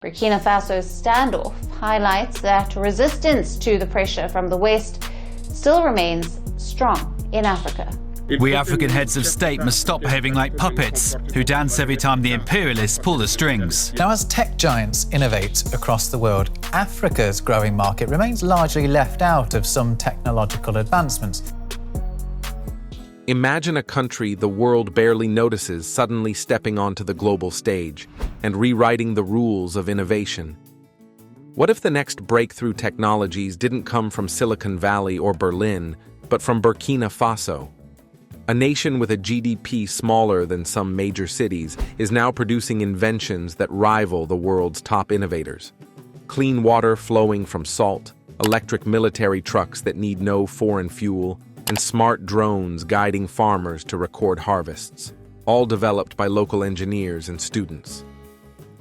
Burkina Faso's standoff highlights that resistance to the pressure from the West still remains strong in Africa. We African heads of state must stop behaving like puppets who dance every time the imperialists pull the strings. Now, as tech giants innovate across the world, Africa's growing market remains largely left out of some technological advancements. Imagine a country the world barely notices suddenly stepping onto the global stage and rewriting the rules of innovation. What if the next breakthrough technologies didn't come from Silicon Valley or Berlin, but from Burkina Faso? A nation with a GDP smaller than some major cities is now producing inventions that rival the world's top innovators. Clean water flowing from salt, electric military trucks that need no foreign fuel, and smart drones guiding farmers to record harvests, all developed by local engineers and students.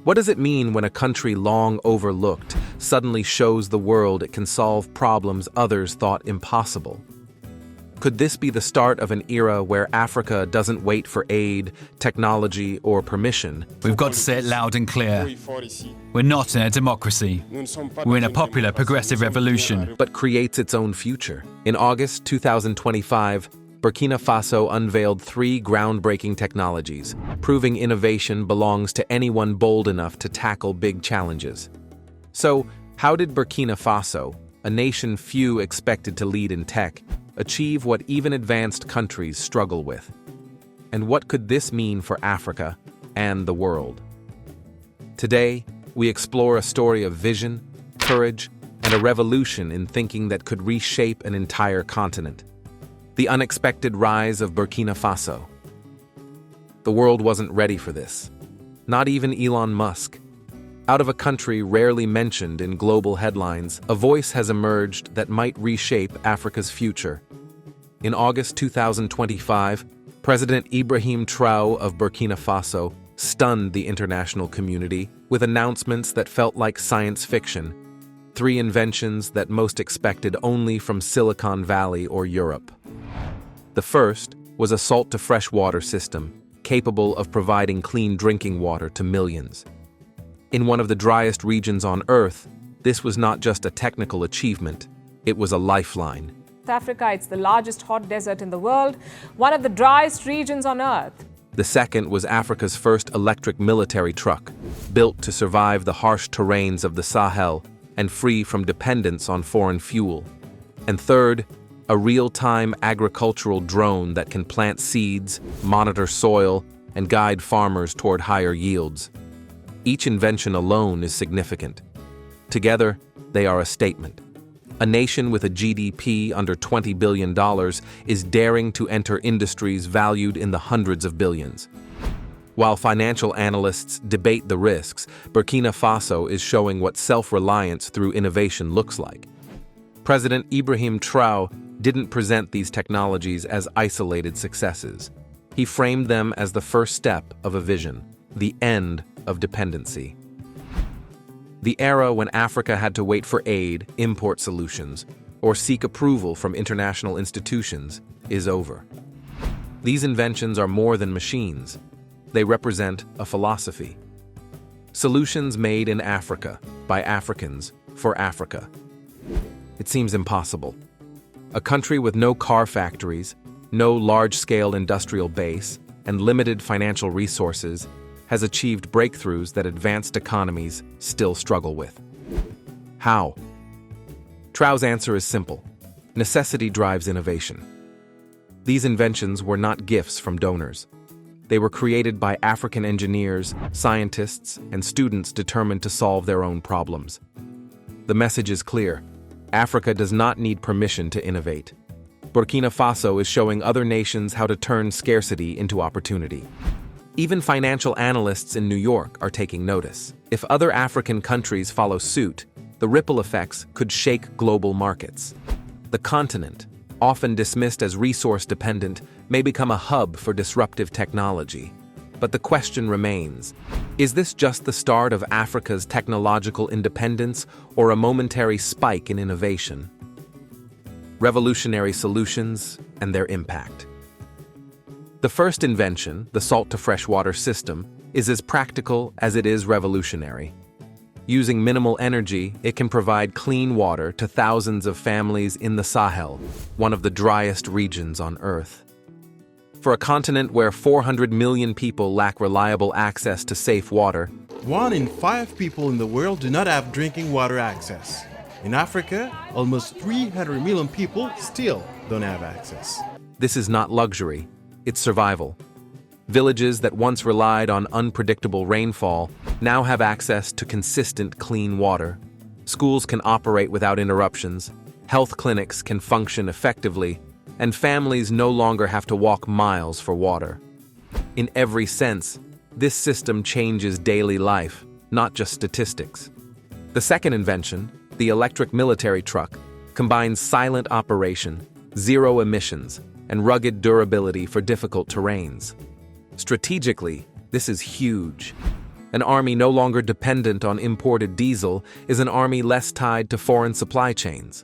What does it mean when a country long overlooked suddenly shows the world it can solve problems others thought impossible? Could this be the start of an era where Africa doesn't wait for aid, technology, or permission? We've got to say it loud and clear. We're not in a democracy. We're in a popular progressive revolution. But creates its own future. In August 2025, Burkina Faso unveiled 3 groundbreaking technologies, proving innovation belongs to anyone bold enough to tackle big challenges. So, how did Burkina Faso, a nation few expected to lead in tech, achieve what even advanced countries struggle with? And what could this mean for Africa and the world? Today, we explore a story of vision, courage, and a revolution in thinking that could reshape an entire continent. The unexpected rise of Burkina Faso. The world wasn't ready for this. Not even Elon Musk. Out of a country rarely mentioned in global headlines, a voice has emerged that might reshape Africa's future. In August 2025, President Ibrahim Traoré of Burkina Faso stunned the international community with announcements that felt like science fiction, 3 inventions that most expected only from Silicon Valley or Europe. The first was a salt-to-fresh-water system capable of providing clean drinking water to millions. In one of the driest regions on Earth, this was not just a technical achievement, it was a lifeline. Africa, it's the largest hot desert in the world, one of the driest regions on Earth. The second was Africa's first electric military truck, built to survive the harsh terrains of the Sahel and free from dependence on foreign fuel. And third, a real-time agricultural drone that can plant seeds, monitor soil, and guide farmers toward higher yields. Each invention alone is significant. Together, they are a statement. A nation with a GDP under $20 billion is daring to enter industries valued in the hundreds of billions. While financial analysts debate the risks, Burkina Faso is showing what self-reliance through innovation looks like. President Ibrahim Traoré didn't present these technologies as isolated successes. He framed them as the first step of a vision, the end of dependency. The era when Africa had to wait for aid, import solutions, or seek approval from international institutions is over. These inventions are more than machines. They represent a philosophy. Solutions made in Africa, by Africans, for Africa. It seems impossible. A country with no car factories, no large-scale industrial base, and limited financial resources has achieved breakthroughs that advanced economies still struggle with. How? Traoré's answer is simple. Necessity drives innovation. These inventions were not gifts from donors. They were created by African engineers, scientists, and students determined to solve their own problems. The message is clear. Africa does not need permission to innovate. Burkina Faso is showing other nations how to turn scarcity into opportunity. Even financial analysts in New York are taking notice. If other African countries follow suit, the ripple effects could shake global markets. The continent, often dismissed as resource-dependent, may become a hub for disruptive technology. But the question remains, is this just the start of Africa's technological independence or a momentary spike in innovation? Revolutionary solutions and their impact. The first invention, the salt-to-freshwater system, is as practical as it is revolutionary. Using minimal energy, it can provide clean water to thousands of families in the Sahel, one of the driest regions on Earth. For a continent where 400 million people lack reliable access to safe water, 1 in 5 people in the world do not have drinking water access. In Africa, almost 300 million people still don't have access. this is not luxury, it's survival. Villages that once relied on unpredictable rainfall now have access to consistent clean water. Schools can operate without interruptions, health clinics can function effectively, and families no longer have to walk miles for water. In every sense, this system changes daily life, not just statistics. The second invention, the electric military truck, combines silent operation, zero emissions, and rugged durability for difficult terrains. Strategically, this is huge. An army no longer dependent on imported diesel is an army less tied to foreign supply chains.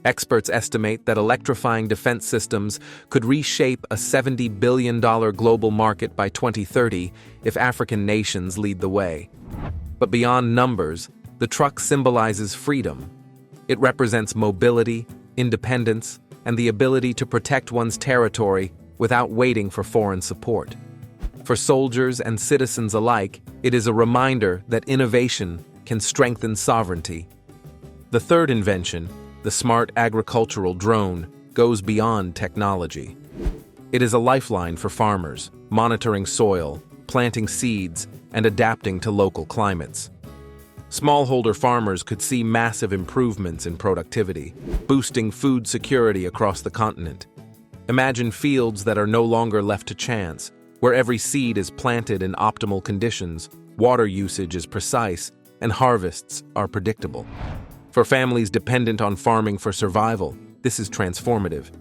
Experts estimate that electrifying defense systems could reshape a $70 billion global market by 2030 if African nations lead the way. But beyond numbers, the truck symbolizes freedom. It represents mobility, independence, and the ability to protect one's territory without waiting for foreign support. For soldiers and citizens alike, it is a reminder that innovation can strengthen sovereignty. The third invention, the smart agricultural drone, goes beyond technology. It is a lifeline for farmers, monitoring soil, planting seeds, and adapting to local climates. Smallholder farmers could see massive improvements in productivity, boosting food security across the continent. Imagine fields that are no longer left to chance, where every seed is planted in optimal conditions, water usage is precise, and harvests are predictable. For families dependent on farming for survival, this is transformative.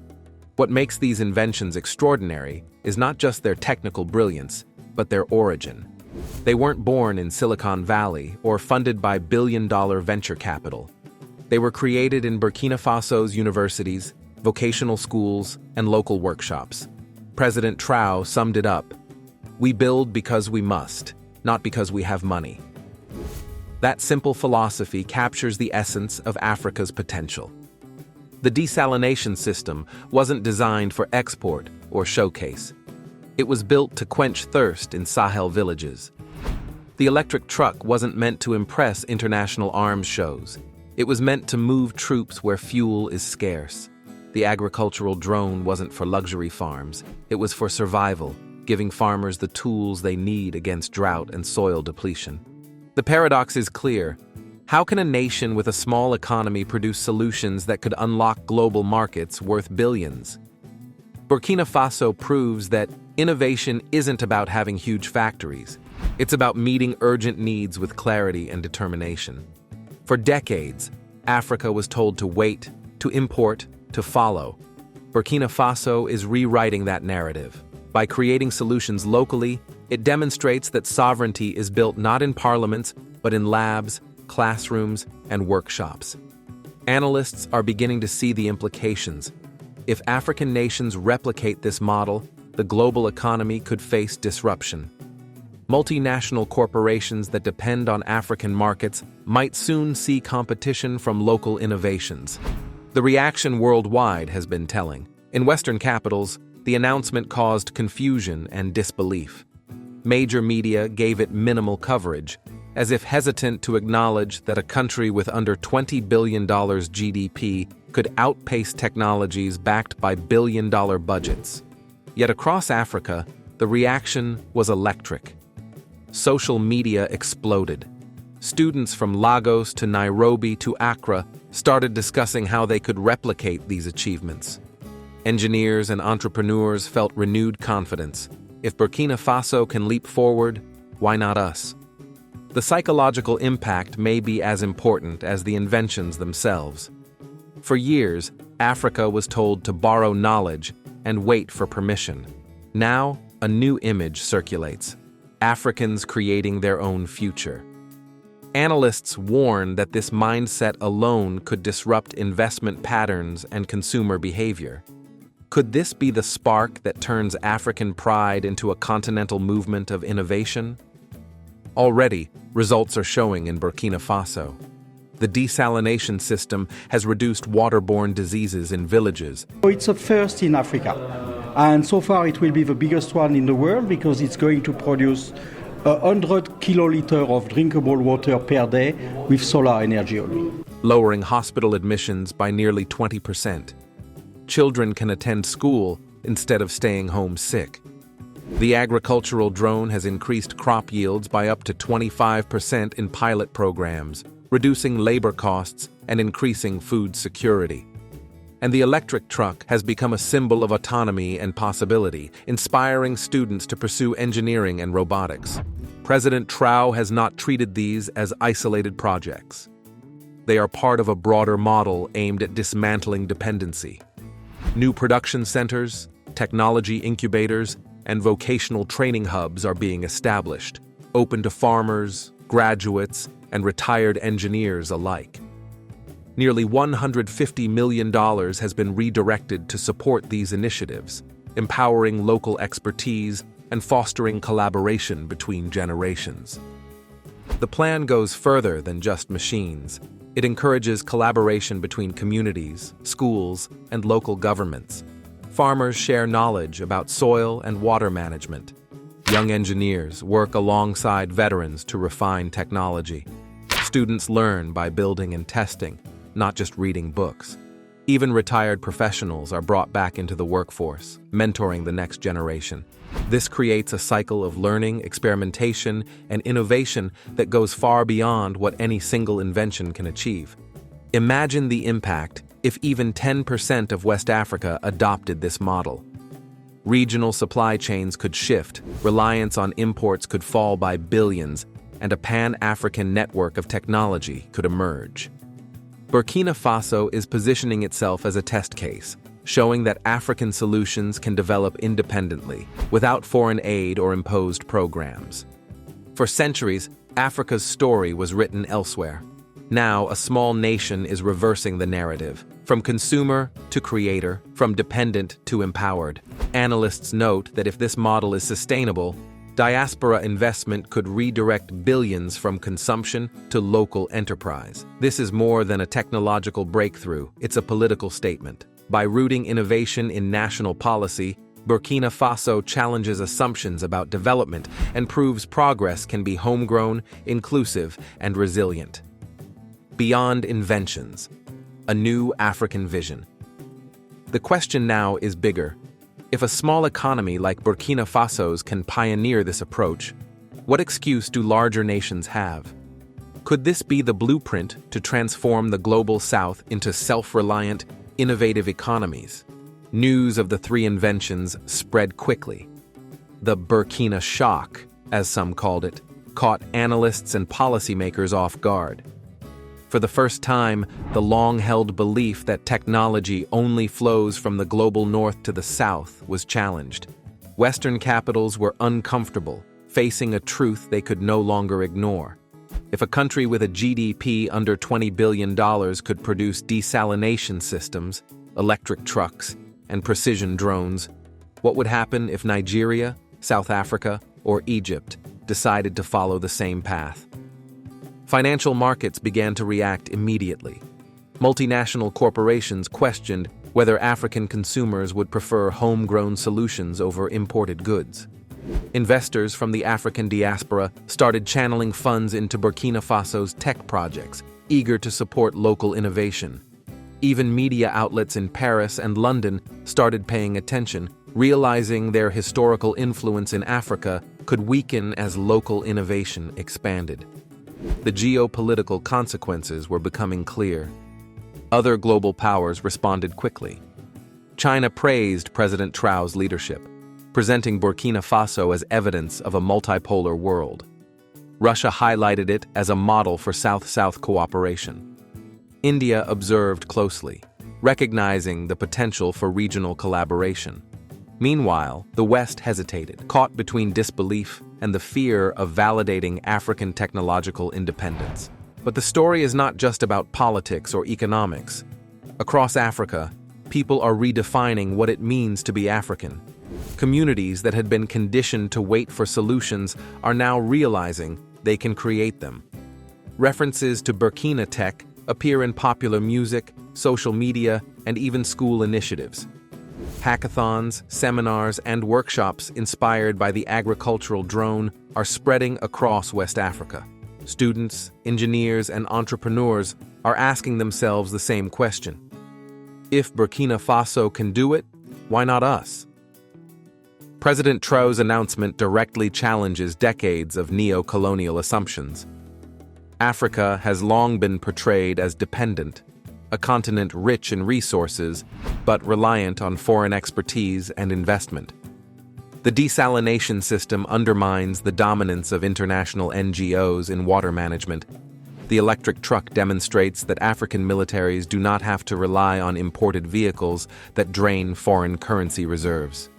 What makes these inventions extraordinary is not just their technical brilliance, but their origin. They weren't born in Silicon Valley or funded by billion-dollar venture capital. They were created in Burkina Faso's universities, vocational schools, and local workshops. President Traoré summed it up: "We build because we must, not because we have money." That simple philosophy captures the essence of Africa's potential. The desalination system wasn't designed for export or showcase. It was built to quench thirst in Sahel villages. The electric truck wasn't meant to impress international arms shows. It was meant to move troops where fuel is scarce. The agricultural drone wasn't for luxury farms. It was for survival, giving farmers the tools they need against drought and soil depletion. The paradox is clear. How can a nation with a small economy produce solutions that could unlock global markets worth billions? Burkina Faso proves that innovation isn't about having huge factories. It's about meeting urgent needs with clarity and determination. For decades, Africa was told to wait, to import, to follow. Burkina Faso is rewriting that narrative. By creating solutions locally, it demonstrates that sovereignty is built not in parliaments, but in labs, classrooms, and workshops. Analysts are beginning to see the implications. If African nations replicate this model, the global economy could face disruption. Multinational corporations that depend on African markets might soon see competition from local innovations. The reaction worldwide has been telling. In Western capitals, the announcement caused confusion and disbelief. Major media gave it minimal coverage, as if hesitant to acknowledge that a country with under $20 billion GDP could outpace technologies backed by billion-dollar budgets. Yet across Africa, the reaction was electric. Social media exploded. Students from Lagos to Nairobi to Accra started discussing how they could replicate these achievements. Engineers and entrepreneurs felt renewed confidence. If Burkina Faso can leap forward, why not us? The psychological impact may be as important as the inventions themselves. For years, Africa was told to borrow knowledge and wait for permission. Now, a new image circulates: Africans creating their own future. Analysts warn that this mindset alone could disrupt investment patterns and consumer behavior. Could this be the spark that turns African pride into a continental movement of innovation? Already, results are showing in Burkina Faso. The desalination system has reduced waterborne diseases in villages. It's a first in Africa, and so far it will be the biggest one in the world because it's going to produce 100 kiloliters of drinkable water per day with solar energy only. Lowering hospital admissions by nearly 20%. Children can attend school instead of staying home sick. The agricultural drone has increased crop yields by up to 25% in pilot programs, reducing labor costs and increasing food security. And the electric truck has become a symbol of autonomy and possibility, inspiring students to pursue engineering and robotics. President Traoré has not treated these as isolated projects. They are part of a broader model aimed at dismantling dependency. New production centers, technology incubators, and vocational training hubs are being established, open to farmers, graduates, and retired engineers alike. Nearly $150 million has been redirected to support these initiatives, empowering local expertise and fostering collaboration between generations. The plan goes further than just machines. It encourages collaboration between communities, schools, and local governments. Farmers share knowledge about soil and water management. Young engineers work alongside veterans to refine technology. Students learn by building and testing, not just reading books. Even retired professionals are brought back into the workforce, mentoring the next generation. This creates a cycle of learning, experimentation, and innovation that goes far beyond what any single invention can achieve. Imagine the impact if even 10% of West Africa adopted this model. Regional supply chains could shift, reliance on imports could fall by billions, and a pan-African network of technology could emerge. Burkina Faso is positioning itself as a test case, showing that African solutions can develop independently, without foreign aid or imposed programs. For centuries, Africa's story was written elsewhere. Now, a small nation is reversing the narrative, from consumer to creator, from dependent to empowered. Analysts note that if this model is sustainable, diaspora investment could redirect billions from consumption to local enterprise. This is more than a technological breakthrough, it's a political statement. By rooting innovation in national policy, Burkina Faso challenges assumptions about development and proves progress can be homegrown, inclusive, and resilient. Beyond inventions, a new African vision. The question now is bigger. If a small economy like Burkina Faso's can pioneer this approach, what excuse do larger nations have? Could this be the blueprint to transform the global South into self-reliant, innovative economies? News of the three inventions spread quickly. The Burkina shock, as some called it, caught analysts and policymakers off guard. For the first time, the long-held belief that technology only flows from the global north to the south was challenged. Western capitals were uncomfortable, facing a truth they could no longer ignore. If a country with a GDP under $20 billion could produce desalination systems, electric trucks, and precision drones, what would happen if Nigeria, South Africa, or Egypt decided to follow the same path? Financial markets began to react immediately. Multinational corporations questioned whether African consumers would prefer homegrown solutions over imported goods. Investors from the African diaspora started channeling funds into Burkina Faso's tech projects, eager to support local innovation. Even media outlets in Paris and London started paying attention, realizing their historical influence in Africa could weaken as local innovation expanded. The geopolitical consequences were becoming clear. Other global powers responded quickly. China praised President Traoré's leadership, presenting Burkina Faso as evidence of a multipolar world. Russia highlighted it as a model for South-South cooperation. India observed closely, recognizing the potential for regional collaboration. Meanwhile, the West hesitated, caught between disbelief and the fear of validating African technological independence. But the story is not just about politics or economics. Across Africa, people are redefining what it means to be African. Communities that had been conditioned to wait for solutions are now realizing they can create them. References to Burkina tech appear in popular music, social media, and even school initiatives. Hackathons, seminars, and workshops inspired by the agricultural drone are spreading across West Africa. Students, engineers, and entrepreneurs are asking themselves the same question. If Burkina Faso can do it, why not us? President Traor's announcement directly challenges decades of neo-colonial assumptions. Africa has long been portrayed as dependent, a continent rich in resources, but reliant on foreign expertise and investment. The desalination system undermines the dominance of international NGOs in water management. The electric truck demonstrates that African militaries do not have to rely on imported vehicles that drain foreign currency reserves.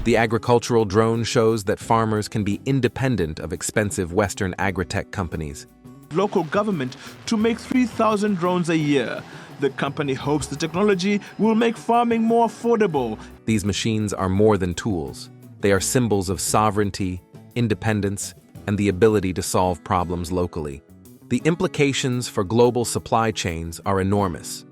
The agricultural drone shows that farmers can be independent of expensive Western agritech companies. Local government to make 3,000 drones a year. The company hopes the technology will make farming more affordable. These machines are more than tools. They are symbols of sovereignty, independence, and the ability to solve problems locally. The implications for global supply chains are enormous.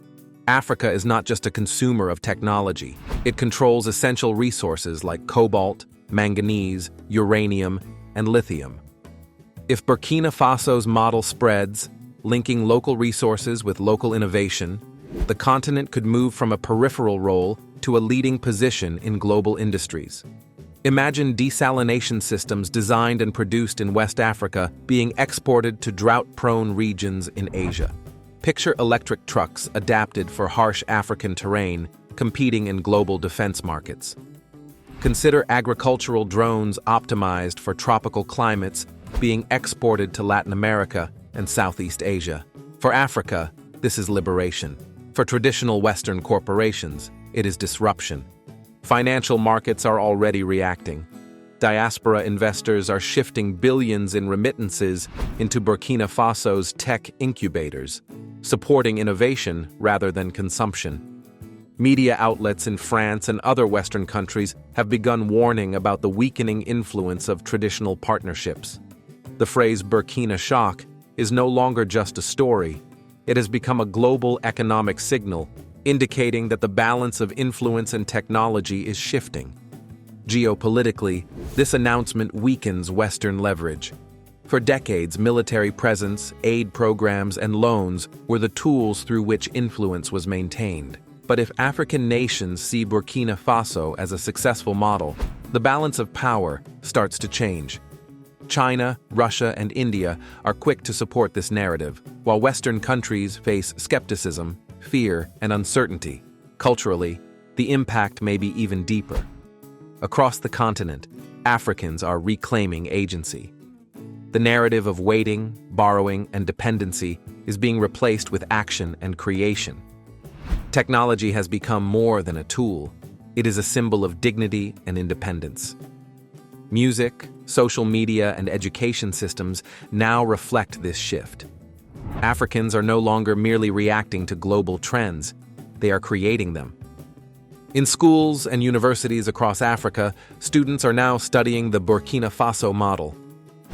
Africa is not just a consumer of technology. It controls essential resources like cobalt, manganese, uranium, and lithium. If Burkina Faso's model spreads, linking local resources with local innovation, the continent could move from a peripheral role to a leading position in global industries. Imagine desalination systems designed and produced in West Africa being exported to drought-prone regions in Asia. Picture electric trucks adapted for harsh African terrain, competing in global defense markets. Consider agricultural drones optimized for tropical climates being exported to Latin America and Southeast Asia. For Africa, this is liberation. For traditional Western corporations, it is disruption. Financial markets are already reacting. Diaspora investors are shifting billions in remittances into Burkina Faso's tech incubators, supporting innovation rather than consumption. Media outlets in France and other Western countries have begun warning about the weakening influence of traditional partnerships. The phrase Burkina shock is no longer just a story. It has become a global economic signal, indicating that the balance of influence and technology is shifting. Geopolitically, this announcement weakens Western leverage. For decades, military presence, aid programs, and loans were the tools through which influence was maintained. But if African nations see Burkina Faso as a successful model, the balance of power starts to change. China, Russia, and India are quick to support this narrative, while Western countries face skepticism, fear, and uncertainty. Culturally, the impact may be even deeper. Across the continent, Africans are reclaiming agency. The narrative of waiting, borrowing, and dependency is being replaced with action and creation. Technology has become more than a tool. It is a symbol of dignity and independence. Music, social media, and education systems now reflect this shift. Africans are no longer merely reacting to global trends, they are creating them. In schools and universities across Africa, students are now studying the Burkina Faso model.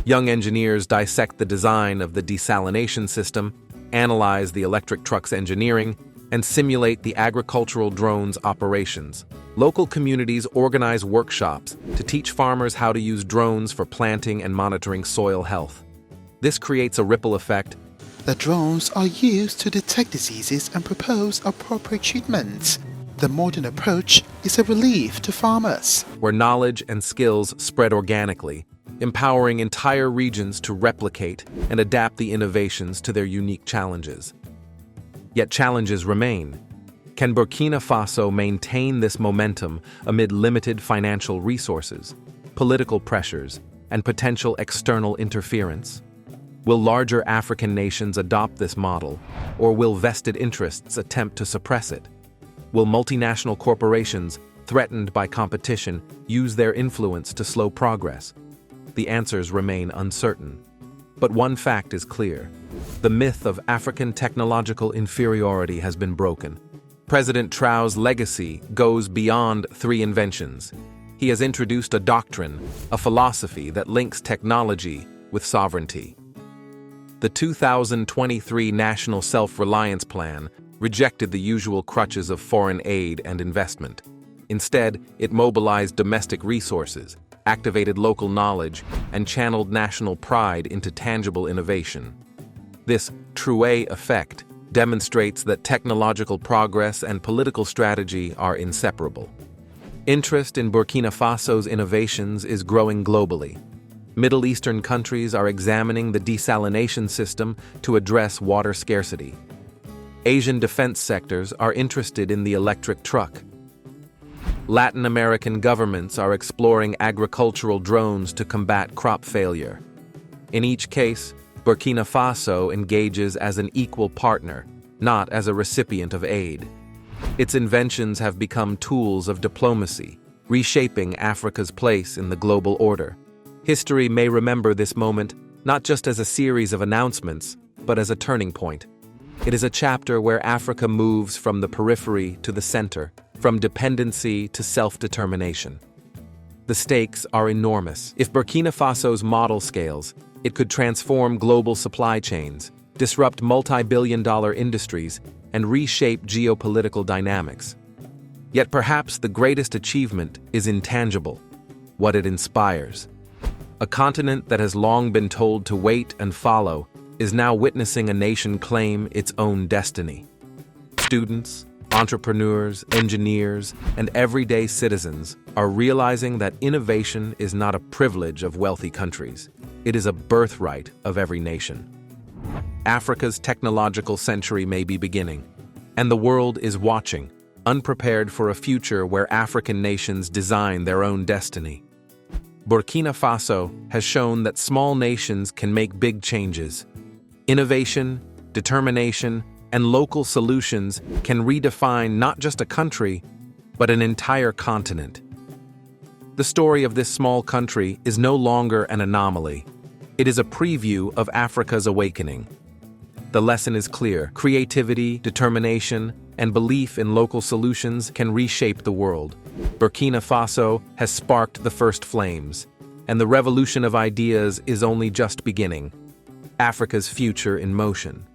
Young engineers dissect the design of the desalination system, analyze the electric truck's engineering, and simulate the agricultural drone's operations. Local communities organize workshops to teach farmers how to use drones for planting and monitoring soil health. This creates a ripple effect. The drones are used to detect diseases and propose appropriate treatments. The modern approach is a relief to farmers. Where knowledge and skills spread organically, empowering entire regions to replicate and adapt the innovations to their unique challenges. Yet challenges remain. Can Burkina Faso maintain this momentum amid limited financial resources, political pressures, and potential external interference? Will larger African nations adopt this model, or will vested interests attempt to suppress it? Will multinational corporations, threatened by competition, use their influence to slow progress? The answers remain uncertain. But one fact is clear. The myth of African technological inferiority has been broken. President Traor's legacy goes beyond 3 inventions. He has introduced a doctrine, a philosophy that links technology with sovereignty. The 2023 National Self-Reliance Plan rejected the usual crutches of foreign aid and investment. Instead, it mobilized domestic resources, activated local knowledge, and channeled national pride into tangible innovation. This true effect demonstrates that technological progress and political strategy are inseparable. Interest in Burkina Faso's innovations is growing globally. Middle Eastern countries are examining the desalination system to address water scarcity. Asian defense sectors are interested in the electric truck. Latin American governments are exploring agricultural drones to combat crop failure. In each case, Burkina Faso engages as an equal partner, not as a recipient of aid. Its inventions have become tools of diplomacy, reshaping Africa's place in the global order. History may remember this moment not just as a series of announcements, but as a turning point. It is a chapter where Africa moves from the periphery to the center, from dependency to self-determination. The stakes are enormous. If Burkina Faso's model scales, it could transform global supply chains, disrupt multi-billion-dollar industries, and reshape geopolitical dynamics. Yet perhaps the greatest achievement is intangible, what it inspires. A continent that has long been told to wait and follow is now witnessing a nation claim its own destiny. Students, entrepreneurs, engineers, and everyday citizens are realizing that innovation is not a privilege of wealthy countries. It is a birthright of every nation. Africa's technological century may be beginning, and the world is watching, unprepared for a future where African nations design their own destiny. Burkina Faso has shown that small nations can make big changes. Innovation, determination, and local solutions can redefine not just a country, but an entire continent. The story of this small country is no longer an anomaly. It is a preview of Africa's awakening. The lesson is clear: creativity, determination, and belief in local solutions can reshape the world. Burkina Faso has sparked the first flames, and the revolution of ideas is only just beginning. Africa's future in motion.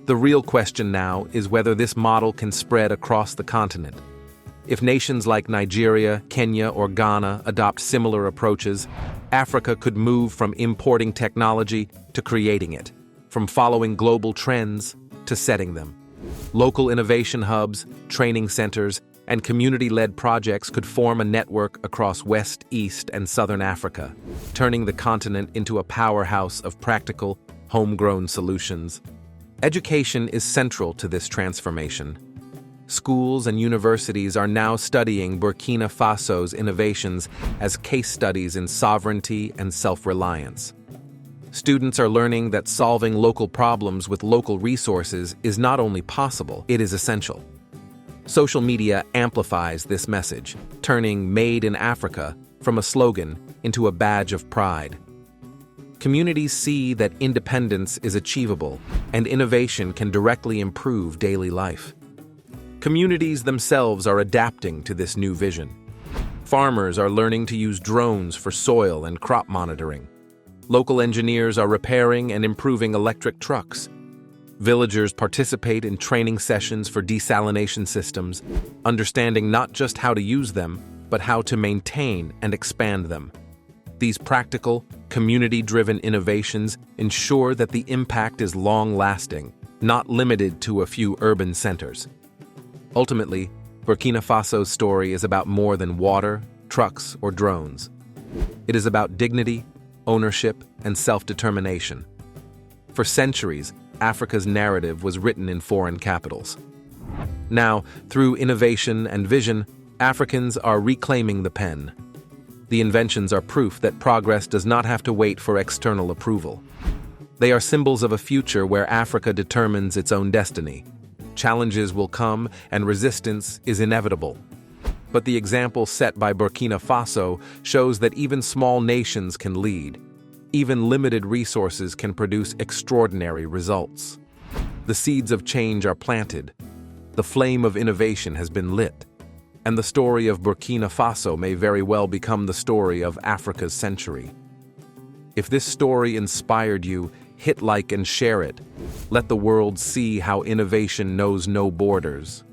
The real question now is whether this model can spread across the continent. If nations like Nigeria, Kenya, or Ghana adopt similar approaches, Africa could move from importing technology to creating it, from following global trends to setting them. Local innovation hubs, training centers, and community-led projects could form a network across West, East, and Southern Africa, turning the continent into a powerhouse of practical, homegrown solutions. Education is central to this transformation. Schools and universities are now studying Burkina Faso's innovations as case studies in sovereignty and self-reliance. Students are learning that solving local problems with local resources is not only possible, it is essential. Social media amplifies this message, turning "Made in Africa" from a slogan into a badge of pride. Communities see that independence is achievable and innovation can directly improve daily life. Communities themselves are adapting to this new vision. Farmers are learning to use drones for soil and crop monitoring. Local engineers are repairing and improving electric trucks. Villagers participate in training sessions for desalination systems, understanding not just how to use them, but how to maintain and expand them. These practical, community-driven innovations ensure that the impact is long-lasting, not limited to a few urban centers. Ultimately, Burkina Faso's story is about more than water, trucks, or drones. It is about dignity, ownership, and self-determination. For centuries, Africa's narrative was written in foreign capitals. Now, through innovation and vision, Africans are reclaiming the pen. The inventions are proof that progress does not have to wait for external approval. They are symbols of a future where Africa determines its own destiny. Challenges will come and resistance is inevitable. But the example set by Burkina Faso shows that even small nations can lead. Even limited resources can produce extraordinary results. The seeds of change are planted. The flame of innovation has been lit. And the story of Burkina Faso may very well become the story of Africa's century. If this story inspired you, hit like and share it. Let the world see how innovation knows no borders.